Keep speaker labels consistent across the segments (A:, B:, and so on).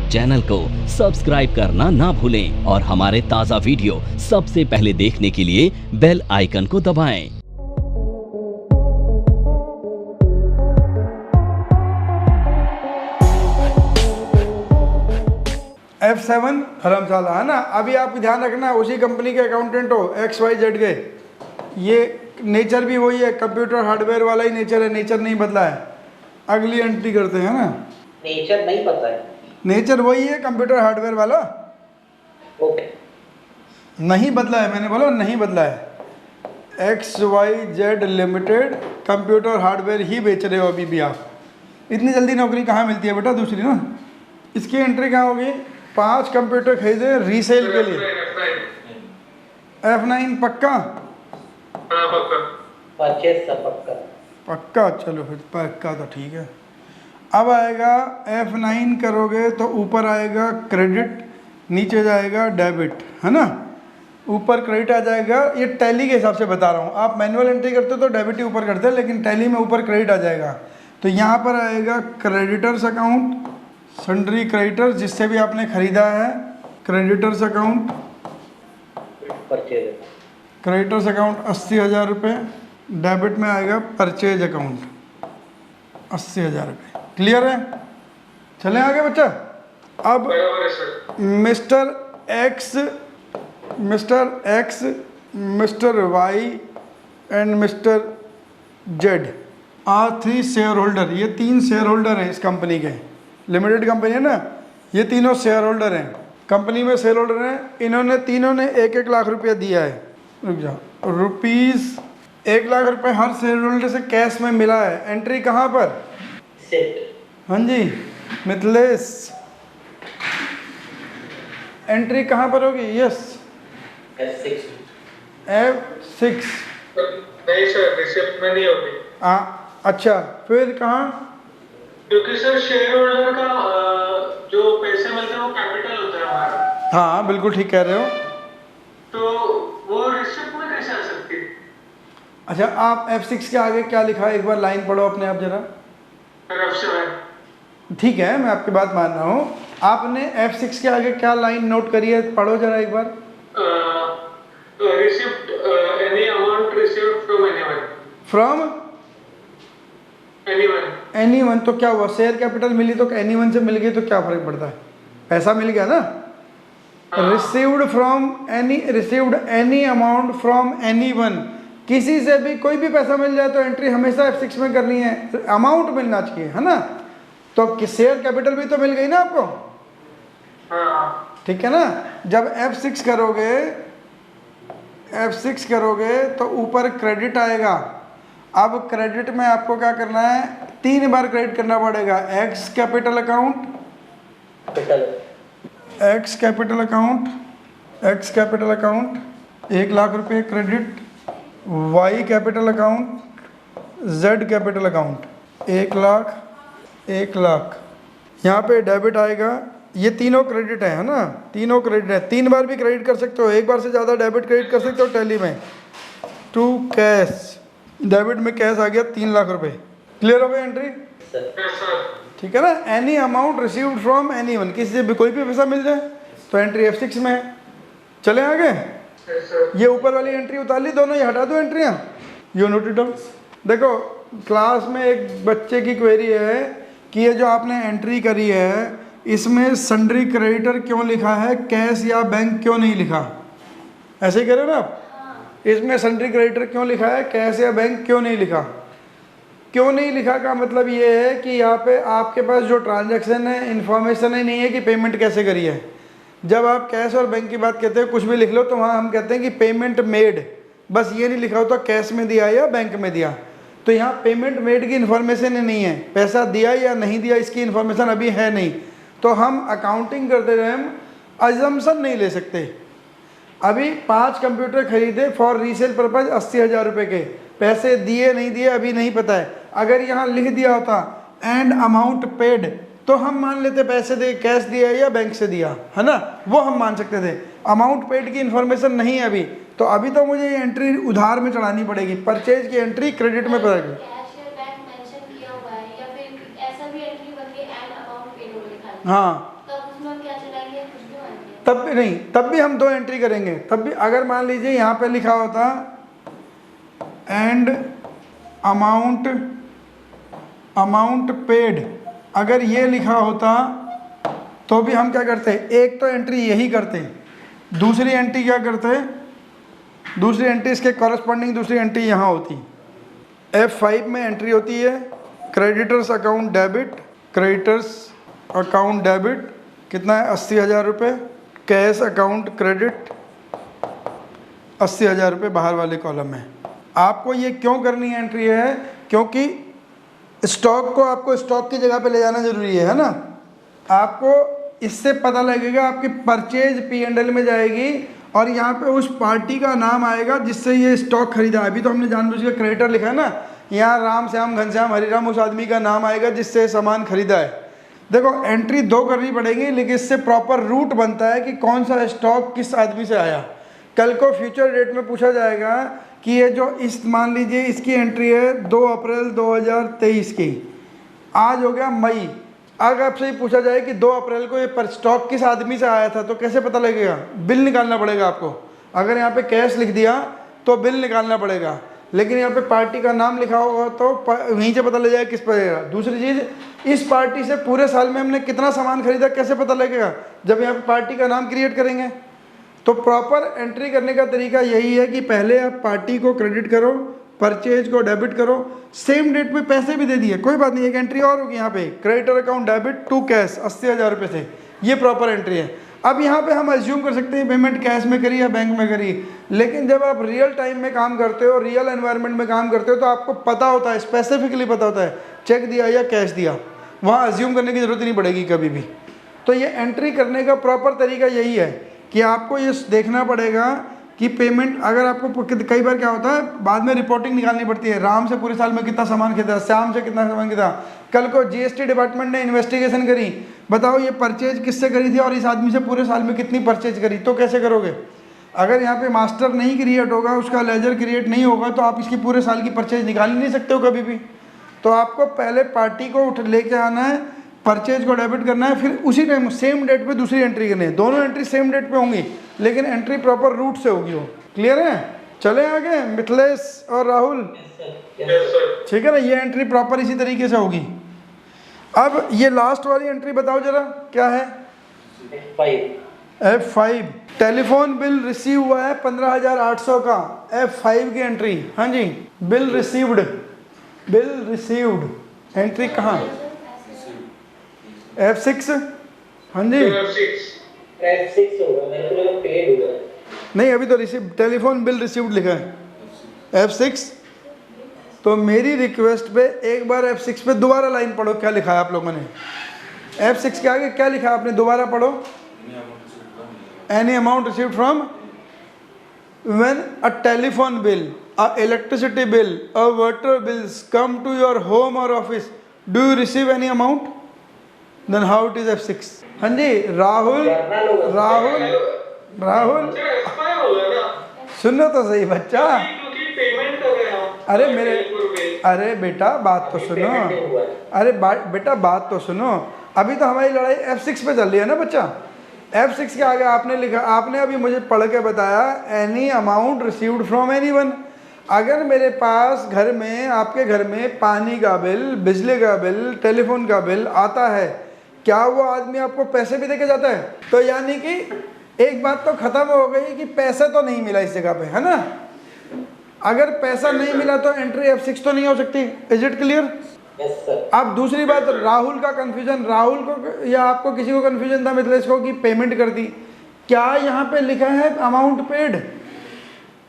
A: Channel को subscribe करना ना भूलें और हमारे ताज़ा वीडियो सबसे पहले देखने के लिए बेल आइकन को दबाएं।
B: F7 धर्मशाला है ना। अभी आप ध्यान रखना, उसी कंपनी के अकाउंटेंट हो, XYZ के, ये नेचर भी वही है, कंप्यूटर हार्डवेयर वाला ही नेचर है, नेचर नहीं बदला है। अगली एंट्री करते हैं ना,
C: नेचर नहीं पता है,
B: नेचर वही है कंप्यूटर हार्डवेयर वाला,
C: ओके
B: नहीं बदला है, मैंने बोला नहीं बदला है। XYZ लिमिटेड कंप्यूटर हार्डवेयर ही बेच रहे हो अभी भी आप। इतनी जल्दी नौकरी कहाँ मिलती है बेटा दूसरी ना। इसकी एंट्री कहाँ होगी? 5 कंप्यूटर खरीदे रीसेल के लिए। F9 पक्का?
C: परचेस सब पक्का।
B: पक्का, चलो फिर पक्का तो ठीक है। अब आएगा F9 करोगे तो ऊपर आएगा क्रेडिट, नीचे जाएगा डेबिट, है ना। ऊपर क्रेडिट आ जाएगा, ये टैली के हिसाब से बता रहा हूँ। आप मैनुअल एंट्री करते हो तो डेबिट ही ऊपर करते हैं, लेकिन टैली में ऊपर क्रेडिट आ जाएगा। तो यहाँ पर आएगा क्रेडिटर्स अकाउंट, सन्ड्री क्रेडिटर्स जिससे भी आपने खरीदा है, creditors account,
C: purchase
B: creditors account 80,000 रुपये। डेबिट में आएगा परचेज अकाउंट 80,000 रुपये। क्लियर है? चलें आगे बच्चा। अब mister X, mister Y and mister Z are 3 share holder. ये 3 शेयर होल्डर हैं इस कंपनी के, लिमिटेड कंपनी है ना, ये तीनों शेयर होल्डर हैं, कंपनी में शेयर होल्डर हैं। इन्होंने तीनों ने 1-1 लाख रुपया दिया है। रुक जाओ, रुपीज़ 1 लाख रुपए हर शेयर होल्डर से कैश में मिला है। एंट्री कहाँ पर? हाँ जी मिथिलेश, एंट्री कहाँ पर होगी? यस F6
D: नहीं सर, रिसिप्ट में नहीं होगी।
B: अच्छा, फिर कहाँ?
D: क्योंकि सर शेयर होल्डर का जो पैसे मिलते हैं वो कैपिटल होता है हमारा।
B: हाँ बिल्कुल ठीक कह रहे हो।
D: तो वो रिसिप्ट में कैसे आ सकती है?
B: अच्छा, आप F6 के आगे क्या लिखा है एक बार लाइन पढ़ो अपने आप जरा।
D: F7
B: ठीक है, मैं आपकी बात मान रहा हूँ। आपने F6 के आगे क्या लाइन नोट करी है, पढ़ो जरा एक बार।
D: Receipt any amount received from anyone.
B: From anyone तो क्या हुआ? शेयर कैपिटल मिली तो एनीवन से मिल गई तो क्या फर्क पड़ता है? पैसा मिल गया ना। Received any amount from anyone, किसी से भी कोई भी पैसा मिल जाए तो एंट्री हमेशा F6 में करनी है, अमाउंट मिलना चाहिए, है ना। तो शेयर कैपिटल भी तो मिल गई ना आपको, ठीक है ना। जब F6 करोगे तो ऊपर क्रेडिट आएगा। अब क्रेडिट में आपको क्या करना है? 3 बार क्रेडिट करना पड़ेगा। X capital account, X capital account 1 lakh रुपए credit, Y capital account, Z capital account 1 lakh. यहाँ पे डेबिट आएगा। ये तीनों क्रेडिट है ना, तीनों क्रेडिट है। 3 बार भी क्रेडिट कर सकते हो, 1 बार से ज़्यादा डेबिट क्रेडिट कर सकते हो टैली में। टू कैश, डेबिट में कैश आ गया 3 लाख रुपए। क्लियर हो गई एंट्री? ठीक है ना। Any amount received from anyone, किसी से भी कोई भी पैसा मिल जाए तो एंट्री F6 में है। चले आगे। ये ऊपर वाली एंट्री उतार ली, दोनों ये हटा दो एंट्रियाँ, यू नोट इट डाउन। देखो क्लास में एक बच्चे की क्वेरी है कि ये जो आपने एंट्री करी है इसमें सन्ड्री क्रेडिटर क्यों लिखा है, कैश या बैंक क्यों नहीं लिखा? ऐसे ही कह रहे हो ना आप। इसमें सन्ड्री क्रेडिटर क्यों लिखा है, कैश या बैंक क्यों नहीं लिखा? क्यों नहीं लिखा का मतलब ये है कि यहाँ पे आपके पास जो ट्रांजैक्शन है इन्फॉर्मेशन ही नहीं है कि पेमेंट कैसे करी है। जब आप कैश और बैंक की बात कहते हैं, कुछ भी लिख लो तो वहाँ हम कहते हैं कि पेमेंट मेड, बस ये नहीं लिखा होता कैश में दिया या बैंक में दिया। तो यहाँ पेमेंट मेड की इन्फॉर्मेशन ही नहीं है, पैसा दिया या नहीं दिया इसकी इन्फॉर्मेशन अभी है नहीं। तो हम अकाउंटिंग करते हुए हम अजम्पशन नहीं ले सकते। अभी 5 कंप्यूटर खरीदे फॉर रीसेल पर्पज 80,000 रुपये के, पैसे दिए नहीं दिए अभी नहीं पता है। अगर यहाँ लिख दिया होता एंड अमाउंट पेड तो हम मान लेते पैसे दे, कैश दिया या बैंक से दिया, है ना, वो हम मान सकते थे। अमाउंट पेड की इन्फॉर्मेशन नहीं है अभी, तो अभी तो मुझे ये एंट्री उधार में चढ़ानी पड़ेगी। परचेज की एंट्री क्रेडिट में पड़ेगी।
E: हाँ,
B: तब भी नहीं, तब भी हम 2 एंट्री करेंगे। तब भी अगर मान लीजिए यहाँ पे लिखा होता एंड अमाउंट पेड, अगर ये लिखा होता तो भी हम क्या करते, एक तो एंट्री यही करते, दूसरी एंट्री क्या करते, दूसरी एंट्री इसके कॉरस्पॉन्डिंग दूसरी एंट्री यहाँ होती। F5 में एंट्री होती है creditors account debit, creditors account debit कितना है 80,000 रुपये, कैश अकाउंट क्रेडिट 80,000 रुपये बाहर वाले कॉलम में। आपको ये क्यों करनी एंट्री है, क्योंकि स्टॉक को आपको स्टॉक की जगह पे ले जाना ज़रूरी है ना। आपको इससे पता लगेगा, आपकी परचेज P&L में जाएगी और यहाँ पे उस पार्टी का नाम आएगा जिससे ये स्टॉक खरीदा। अभी तो हमने जानबूझ के क्रेडिटर लिखा है ना, यहाँ राम श्याम घनश्याम हरिराम उस आदमी का नाम आएगा जिससे सामान खरीदा है। देखो एंट्री 2 करनी पड़ेगी, लेकिन इससे प्रॉपर रूट बनता है कि कौन सा स्टॉक किस आदमी से आया। कल को फ्यूचर डेट में पूछा जाएगा कि ये जो इस मान लीजिए इसकी एंट्री है 2 अप्रैल 2023 की, आज हो गया मई। अगर आपसे ये पूछा जाए कि 2 अप्रैल को ये स्टॉक किस आदमी से आया था तो कैसे पता लगेगा, बिल निकालना पड़ेगा आपको। अगर यहाँ पे कैश लिख दिया तो बिल निकालना पड़ेगा, लेकिन यहाँ पे पार्टी का नाम लिखा होगा तो वहीं से पता लग जाएगा किस पर आएगा। दूसरी चीज़, इस पार्टी से पूरे साल में हमने कितना सामान खरीदा कैसे पता लगेगा, जब यहाँ पे पार्टी का नाम क्रिएट करेंगे। तो प्रॉपर एंट्री करने का तरीका यही है कि पहले आप पार्टी को क्रेडिट करो, परचेज को डेबिट करो, सेम डेट पे पैसे भी दे दिए, कोई बात नहीं, एक एंट्री और होगी यहाँ पे creditor account debit to cash 80,000 रुपये से, ये प्रॉपर एंट्री है। अब यहाँ पे हम अज्यूम कर सकते हैं पेमेंट कैश में करी या बैंक में करी, लेकिन जब आप रियल टाइम में काम करते हो, रियल एनवायरनमेंट में काम करते हो, तो आपको पता होता है, स्पेसिफिकली पता होता है चेक दिया या कैश दिया, वहाँ अज्यूम करने की ज़रूरत नहीं पड़ेगी कभी भी। तो ये एंट्री करने का प्रॉपर तरीका यही है कि आपको ये देखना पड़ेगा कि पेमेंट, अगर आपको कई बार क्या होता है बाद में रिपोर्टिंग निकालनी पड़ती है, राम से पूरे साल में कितना सामान खरीदा, श्याम से कितना सामान खरीदा। कल को जीएसटी डिपार्टमेंट ने इन्वेस्टिगेशन करी, बताओ ये परचेज किससे करी थी और इस आदमी से पूरे साल में कितनी परचेज करी, तो कैसे करोगे। अगर यहाँ पे मास्टर नहीं क्रिएट होगा, उसका लेजर क्रिएट नहीं होगा, तो आप इसकी पूरे साल की परचेज निकाल ही नहीं सकते हो कभी भी। तो आपको पहले पार्टी को लेके आना है, परचेज को डेबिट करना है, फिर उसी टाइम सेम डेट पे दूसरी एंट्री करनी है। दोनों एंट्री सेम डेट पे होंगी, लेकिन एंट्री प्रॉपर रूट से होगी वो। क्लियर है? चले आगे मिथिलेश और राहुल, ठीक है ना। ये एंट्री प्रॉपर इसी तरीके से होगी। अब ये लास्ट वाली एंट्री बताओ जरा क्या है। F5 टेलीफोन बिल रिसीव हुआ है 15,800 का, F5 की एंट्री। हाँ जी, बिल रिसीव्ड एंट्री कहाँ, F6। हाँ जी
C: F6 होगा, मेरे को लगा पेड हुआ है।
B: नहीं, अभी तो रिसीव, टेलीफोन बिल रिसीव्ड लिखा है F6। तो मेरी रिक्वेस्ट पे एक बार F6 पे दोबारा लाइन पढ़ो, क्या लिखा है आप लोगों ने। F6 के आगे क्या लिखा है आपने, दोबारा पढ़ो। Any amount received from when a telephone bill, a electricity bill, a water bills come to your home और office, do you receive any amount, then how it is F6। हाँ जी राहुल, सुनो तो सही बच्चा। अरे बेटा बात तो सुनो, बेटा बात तो सुनो। अभी तो हमारी लड़ाई F6 पे चल रही है ना बच्चा। F6 के आगे आपने लिखा, आपने अभी मुझे पढ़ के बताया any amount received from anyone. अगर मेरे पास घर में, आपके घर में पानी का बिल, बिजली का बिल, टेलीफोन का बिल आता है, क्या वो आदमी आपको पैसे भी देके जाता है? तो यानी कि एक बात तो खत्म हो गई कि पैसे तो नहीं मिला इस जगह पे, है ना। अगर पैसा नहीं मिला तो एंट्री F6 तो नहीं हो सकती। Is it clear?
C: Yes sir.
B: अब दूसरी बात, राहुल का कंफ्यूजन, राहुल को या आपको किसी को कंफ्यूजन था मिथिलेश को कि पेमेंट कर दी, क्या यहाँ पे लिखा है अमाउंट पेड?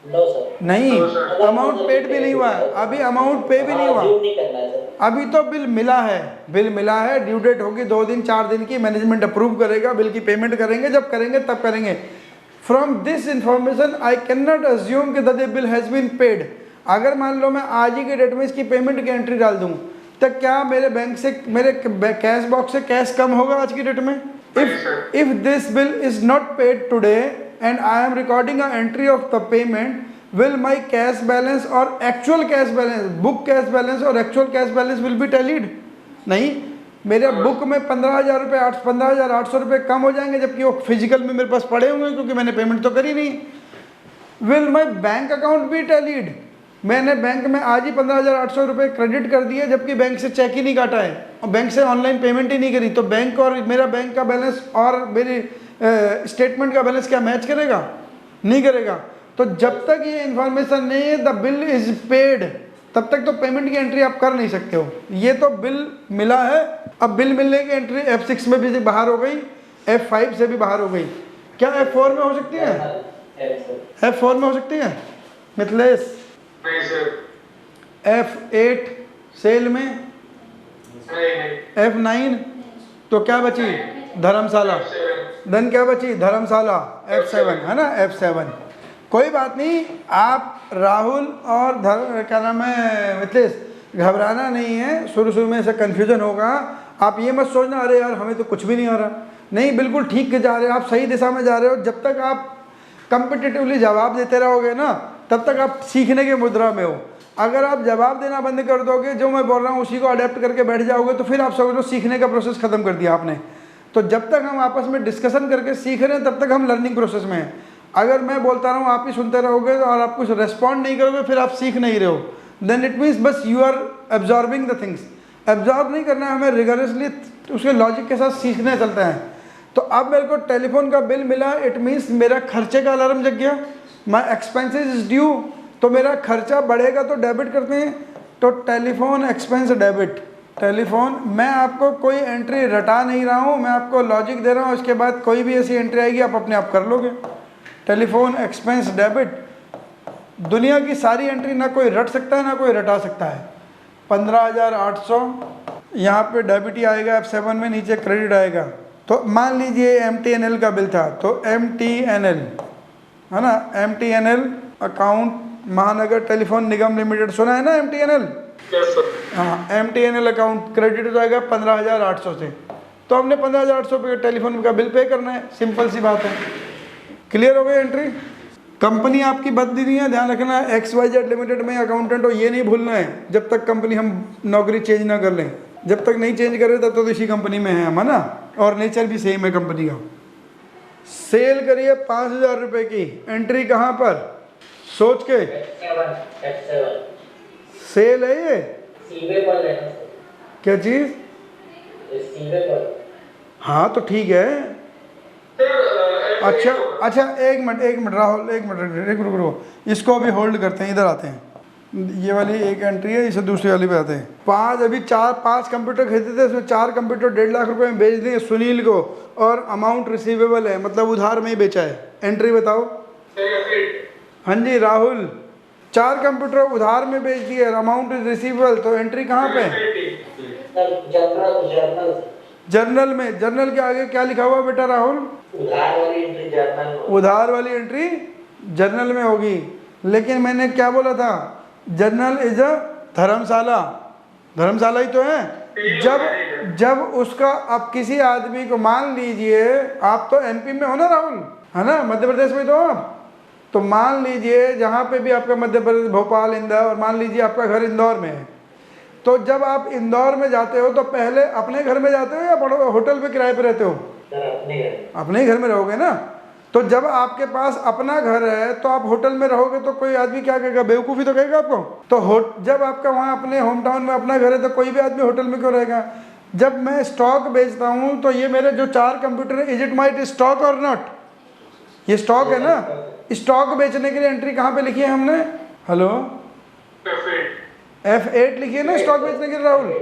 C: No sir.
B: नहीं, अमाउंट पेड भी नहीं हुआ है अभी, अमाउंट पे भी नहीं हुआ अभी। तो बिल मिला है, ड्यू डेट होगी 2 दिन 4 दिन की, मैनेजमेंट अप्रूव करेगा, बिल की पेमेंट करेंगे, जब करेंगे तब करेंगे। From this information I can not assume कि the bill has been paid. अगर मान लो मैं आज ही के डेट में इसकी पेमेंट की एंट्री डाल दूं, तो क्या मेरे बैंक से, मेरे कैश बॉक्स से कैश कम होगा आज की डेट में? If this bill is not paid today and I am recording a entry of the payment, will my cash balance और actual cash balance, book cash balance और actual cash balance will be tallied? नहीं, मेरे book में 15,000 रुपये 15,800 रुपये कम हो जाएंगे, जबकि वो फिजिकल में मेरे पास पड़े हुए हैं क्योंकि मैंने पेमेंट तो करी नहीं। Will my bank account be tallied, मैंने बैंक में आज ही 15,800 रुपये क्रेडिट कर दिए जबकि बैंक से चेक ही नहीं काटा है और बैंक से ऑनलाइन पेमेंट ही नहीं करी, तो बैंक और मेरा बैंक का बैलेंस और मेरी स्टेटमेंट का बैलेंस क्या मैच करेगा? नहीं करेगा। तो जब तक ये इन्फॉर्मेशन नहीं है द बिल इज पेड, तब तक तो पेमेंट की एंट्री आप कर नहीं सकते हो। ये तो बिल मिला है, अब बिल मिलने की एंट्री F6 में भी बाहर हो गई, F5 से भी बाहर हो गई, क्या F4 में हो सकती है? F4 में हो सकती है मिथलेश?
D: नहीं सर।
B: F8 सेल में,
D: नहीं।
B: F9 तो क्या बची? धर्मशाला। देन क्या बची? धर्मशाला। F7 है ना, F7। कोई बात नहीं, आप राहुल और क्या नाम है मिथलेश, घबराना नहीं है। शुरू शुरू में ऐसा कन्फ्यूजन होगा, आप ये मत सोचना अरे यार हमें तो कुछ भी नहीं आ रहा। नहीं, बिल्कुल ठीक जा रहे हो आप, सही दिशा में जा रहे हो। जब तक आप कम्पिटिटिवली जवाब देते रहोगे ना, तब तक आप सीखने के मुद्रा में हो। अगर आप जवाब देना बंद कर दोगे, जो मैं बोल रहा हूँ उसी को अडेप्ट करके बैठ जाओगे, तो फिर आप समझो सीखने का प्रोसेस खत्म कर दिया आपने। तो जब तक हम आपस में डिस्कशन करके सीख रहे हैं, तब तक हम लर्निंग प्रोसेस में हैं। अगर मैं बोलता रहूँ आप ही सुनते रहोगे और आप कुछ रेस्पॉन्ड नहीं करोगे, फिर आप सीख नहीं रहे हो। देन इट मीन्स बस you are absorbing the things. Absorb नहीं करना है हमें, रिगरसली उसके लॉजिक के साथ सीखने चलते हैं। तो अब मेरे को टेलीफोन का बिल मिला, इट मीन्स मेरा खर्चे का अलार्म जग गया, माई एक्सपेंसेस इज ड्यू। तो मेरा खर्चा बढ़ेगा तो डेबिट करते हैं, तो टेलीफोन एक्सपेंस डेबिट। टेलीफोन, मैं आपको कोई एंट्री रटा नहीं रहा हूँ, मैं आपको लॉजिक दे रहा हूँ, उसके बाद कोई भी ऐसी एंट्री आएगी आप अपने आप कर लोगे। टेलीफोन एक्सपेंस डेबिट, दुनिया की सारी एंट्री ना कोई रट सकता है ना कोई रटा सकता है। 15,800 यहाँ पे डेबिट ही आएगा, F7 में नीचे क्रेडिट आएगा। तो मान लीजिए MTNL का बिल था, तो MTNL है ना, MTNL अकाउंट महानगर टेलीफोन निगम लिमिटेड, सुना है ना MTNL? हाँ, MTNL अकाउंट क्रेडिट हो जाएगा 15,800 से। तो हमने 15,800 रुपये टेलीफोन का बिल पे करना है, सिंपल सी बात है। क्लियर हो गई एंट्री? कंपनी आपकी बदली नहीं है, ध्यान रखना। XYZ लिमिटेड में अकाउंटेंट हो ये नहीं भूलना है, जब तक कंपनी हम नौकरी चेंज ना कर लें। जब तक नहीं चेंज कर रहे तब तो इसी कंपनी में है हम, है ना, और नेचर भी सेम है कंपनी का। सेल करिए 5,000 रुपये की, एंट्री कहाँ पर? सोच के।
C: F7
B: सेल है ये,
C: सीवे पर लेना
B: क्या चीज़?
C: सीवे पर।
B: हाँ तो ठीक है। अच्छा एक मिनट राहुल, एक मिनट रुको, इसको अभी होल्ड करते हैं, इधर आते हैं। ये वाली एक एंट्री है, इसे दूसरी वाली पे आते हैं। 5 कंप्यूटर खरीदे थे, उसमें 4 कंप्यूटर 1.5 लाख रुपए में बेच दिए सुनील को, और अमाउंट रिसीवेबल है, मतलब उधार में ही बेचा है। एंट्री बताओ। हाँ जी राहुल, 4 कंप्यूटर उधार में बेच दिए, अमाउंट इज रिसीवेबल, तो एंट्री कहाँ पे? जर्नल में। जर्नल के आगे क्या लिखा हुआ बेटा राहुल?
C: उधार वाली एंट्री जर्नल में।
B: उधार वाली एंट्री जर्नल में होगी, लेकिन मैंने क्या बोला था? जर्नल इज अ धर्मशाला, धर्मशाला ही तो है। जब उसका, अब किसी आदमी को, मान लीजिए आप तो MP में हो ना राहुल, है ना, मध्य प्रदेश में तो आप, तो मान लीजिए जहाँ पे भी आपका मध्य प्रदेश, भोपाल, इंदौर, और मान लीजिए आपका घर इंदौर में है, तो जब आप इंदौर में जाते हो तो पहले अपने घर में जाते हो या होटल पे किराए पे रहते हो? अपने ही घर में रहोगे ना। तो जब आपके पास अपना घर है तो आप होटल में रहोगे, तो कोई आदमी क्या कहेगा? बेवकूफ़ी तो कहेगा आपको। तो जब आपका वहाँ अपने होम टाउन में अपना घर है तो कोई भी आदमी होटल में क्यों रहेगा? जब मैं स्टॉक बेचता हूँ तो ये मेरे जो 4 कंप्यूटर है, इज इट माई स्टॉक और नॉट? ये स्टॉक है ना। स्टॉक बेचने के लिए एंट्री कहाँ पे लिखी है हमने? हेलो, F8 लिखी है ना स्टॉक बेचने के लिए राहुल।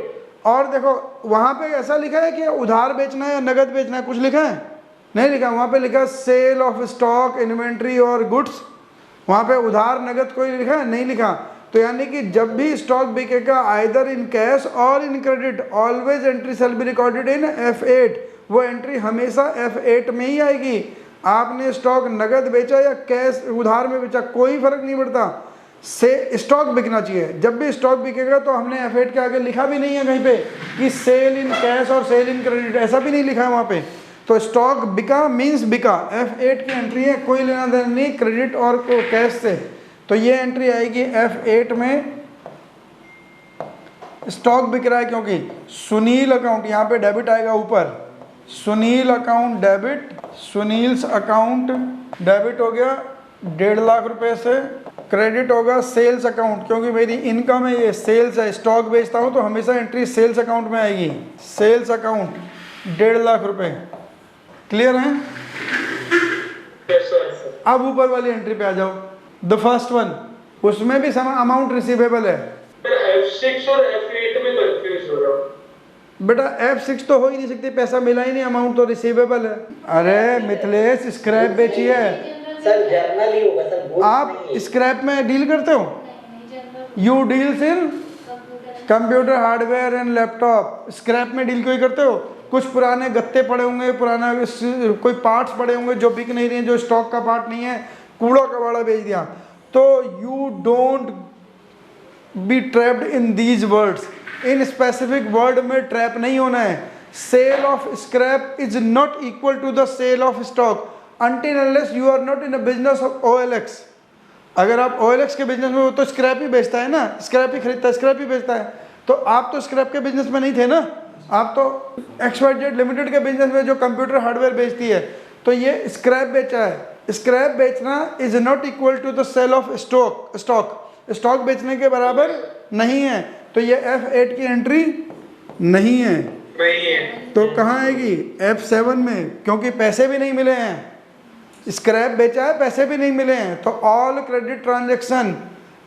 B: और देखो वहाँ पे ऐसा लिखा है कि उधार बेचना है या नगद बेचना है, कुछ लिखा है? नहीं लिखा। वहाँ पे लिखा सेल ऑफ स्टॉक, इन्वेंट्री और गुड्स। वहाँ पे उधार नगद कोई लिखा है? नहीं लिखा। तो यानी कि जब भी स्टॉक बिकेगा आइदर इन कैश और in credit, always entry shall be recorded in F8। वो एंट्री हमेशा F8 में ही आएगी। आपने स्टॉक नगद बेचा या कैश उधार में बेचा, कोई फर्क नहीं पड़ता, से स्टॉक बिकना चाहिए। जब भी स्टॉक बिकेगा तो हमने F8 के आगे लिखा भी नहीं है कहीं पे कि सेल इन कैश और सेल इन क्रेडिट, ऐसा भी नहीं लिखा है वहाँ पे। तो स्टॉक बिका मीन्स बिका, F8 की एंट्री है, कोई लेना देना नहीं क्रेडिट और कैश से। तो ये एंट्री आएगी F8 में। स्टॉक बिक रहा है क्योंकि सुनील अकाउंट, यहाँ पे डेबिट आएगा ऊपर, Sunil account debit, Sunil's account debit हो गया 1.5 लाख रुपए से, क्रेडिट होगा सेल्स अकाउंट, क्योंकि मेरी इनकम है ये, सेल्स है, स्टॉक बेचता हूँ तो हमेशा एंट्री सेल्स अकाउंट में आएगी, सेल्स अकाउंट 1.5 लाख रुपए। क्लियर है? अब ऊपर वाली एंट्री पे आ जाओ, द फर्स्ट वन, उसमें भी सम अमाउंट रिसीवेबल है।
D: F6 और F8 में कंफ्यूज हो रहा हूँ।
B: बेटा F6 तो हो ही नहीं सकती, पैसा मिला ही नहीं, अमाउंट तो रिसीवेबल है। अरे मिथिलेश स्क्रैप बेची है
C: सर, जर्नल ही होगा सर।
B: आप स्क्रैप में डील करते हो? You deals in computer hardware and laptop, scrap में डील कोई करते हो? कुछ पुराने गत्ते पड़े होंगे, पुराना कोई पार्ट्स पड़े होंगे जो बिक नहीं रहे, जो स्टॉक का पार्ट नहीं है, कूड़ा कबाड़ा बेच दिया, तो you don't be trapped in these words, इन स्पेसिफिक वर्ड में ट्रैप नहीं होना है। Sale of scrap is not equal to the sale of stock until unless you are not in a business of OLX। अगर आप OLX के business में हो तो स्क्रैप ही बेचता है ना, स्क्रैप ही खरीदता है, स्क्रैप ही बेचता है, तो आप तो स्क्रैप के बिजनेस में नहीं थे ना, आप तो XYZ लिमिटेड के बिजनेस में जो कंप्यूटर हार्डवेयर बेचती है, तो ये स्क्रैप बेचा है। स्क्रैप बेचना is not equal to the sale of stock बेचने के बराबर नहीं है, तो ये F8 की एंट्री नहीं है। तो कहाँ आएगी? F7 में, क्योंकि पैसे भी नहीं मिले हैं, स्क्रैप बेचा है, पैसे भी नहीं मिले हैं, तो ऑल क्रेडिट ट्रांजैक्शन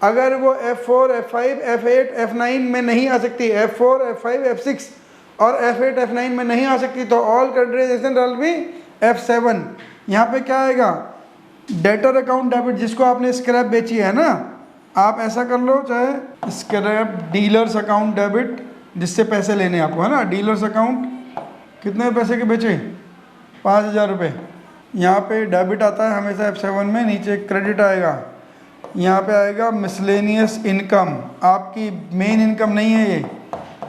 B: अगर वो F4, F5, F8, F9 में नहीं आ सकती, F4, F5, F6 और F8, F9 में नहीं आ सकती, तो all credit transaction will be F7। यहाँ पे क्या आएगा? डेटर अकाउंट डेबिट, जिसको आपने स्क्रैप बेची है ना, आप ऐसा कर लो, चाहे स्क्रैप डीलर्स अकाउंट डेबिट, जिससे पैसे लेने आपको, है ना, डीलर्स अकाउंट कितने पैसे के बेचे? 5,000 रुपये। यहाँ पे डेबिट आता है हमेशा F7 में, नीचे क्रेडिट आएगा, यहाँ पे आएगा मिसलेनियस इनकम, आपकी मेन इनकम नहीं है ये,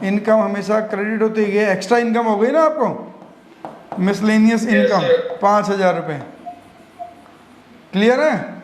B: इनकम हमेशा क्रेडिट होती है, ये एक्स्ट्रा इनकम हो गई ना आपको, मिसलेनियस इनकम 5,000 रुपये। क्लियर है?